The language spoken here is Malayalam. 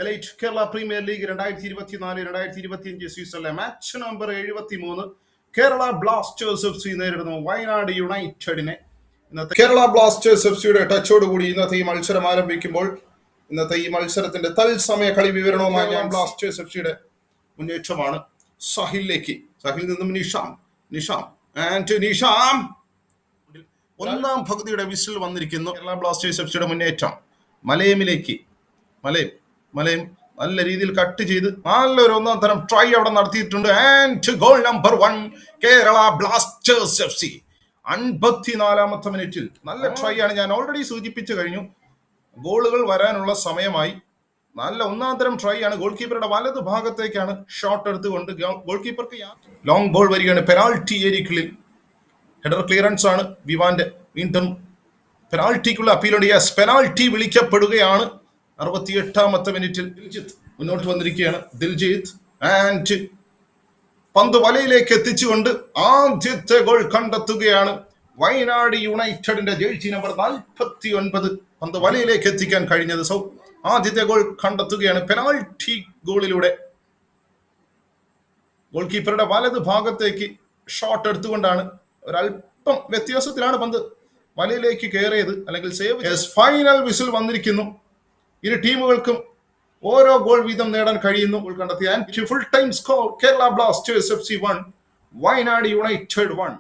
എലൈറ്റ് കേരള പ്രീമിയർ ലീഗ് 2024-2025 സീസണിലെ match number 73 Kerala Blasters F C നേരിടുന്നു വയനാട് യുണൈറ്റഡിനെ. ഇന്നത്തെ കേരള ബ്ലാസ്റ്റേഴ്സ് എഫ് സിയുടെ ടച്ചോടുകൂടി ഇന്നത്തെ ഈ മത്സരം ആരംഭിക്കുമ്പോൾ ഇന്നത്തെ ഈ മത്സരത്തിന്റെ തത്സമയ കളി വിവരണവുമായി ഞാൻ ബ്ലാസ്റ്റേഴ്സ് എഫ് സിയുടെ മുന്നേറ്റമാണ്. സഹിലിലേക്ക്, സഹിലിൽ നിന്നും നിഷാം ഒന്നാം പകുതിയുടെ വിസിൽ വന്നിരിക്കുന്നു. കേരള ബ്ലാസ്റ്റേഴ്സ് എഫ് സിയുടെ മുന്നേറ്റം മലയമിലേക്ക്. മലയും നല്ല രീതിയിൽ കട്ട് ചെയ്ത് നല്ലൊരു ഒന്നാം തരം ട്രൈ അവിടെ നടത്തിയിട്ടുണ്ട്. And goal number 1 Kerala Blasters F C. 54-ാമത്തെ മിനിറ്റിൽ നല്ല ട്രൈ ആണ്. ഞാൻ ഓൾറെഡി സൂചിപ്പിച്ചു കഴിഞ്ഞു, ഗോളുകൾ വരാനുള്ള സമയമായി. നല്ല ഒന്നാം തരം ട്രൈ ആണ്. ഗോൾ കീപ്പറുടെ വലതു ഭാഗത്തേക്കാണ് ഷോട്ട് എടുത്തുകൊണ്ട് ഗോൾ കീപ്പർക്ക് ലോങ് ബോൾ വരികയാണ്. പെനാൾട്ടി ഏരിയക്കുള്ളിൽ ഹെഡർ ക്ലിയറൻസ് ആണ് വിവാന്റെ. വീണ്ടും പെനാൾട്ടിക്കുള്ള അപ്പീലുണ്ട്. Yes, penalty വിളിക്കപ്പെടുകയാണ്. 68-ാമത്തെ മിനിറ്റിൽ ദിൽജിത്ത് മുന്നോട്ട് വന്നിരിക്കുകയാണ്. ദിൽജിത്ത് ആൻഡ് പന്ത് വലയിലേക്ക് എത്തിച്ചുകൊണ്ട് ആദ്യത്തെ ഗോൾ കണ്ടെത്തുകയാണ് വയനാട് യുണൈറ്റഡിന്റെ ജേഴ്സി നമ്പർ 49. പന്ത് വലയിലേക്ക് എത്തിക്കാൻ കഴിഞ്ഞത് ആദ്യത്തെ ഗോൾ കണ്ടെത്തുകയാണ് പെനാൾട്ടി ഗോളിലൂടെ. ഗോൾ കീപ്പറുടെ വലത് ഭാഗത്തേക്ക് ഷോട്ട് എടുത്തുകൊണ്ടാണ്, ഒരല്പം വ്യത്യാസത്തിലാണ് പന്ത് വലയിലേക്ക് കയറിയത്, അല്ലെങ്കിൽ സേവ്. ഫൈനൽ വിസിൽ വന്നിരിക്കുന്നു. ഇരു ടീമുകൾക്കും ഓരോ ഗോൾ വീതം നേടാൻ കഴിയുന്നു. ഗോൾ കണ്ടെത്തിയ full time score Kerala Blasters F C 1 Wayanad United 1.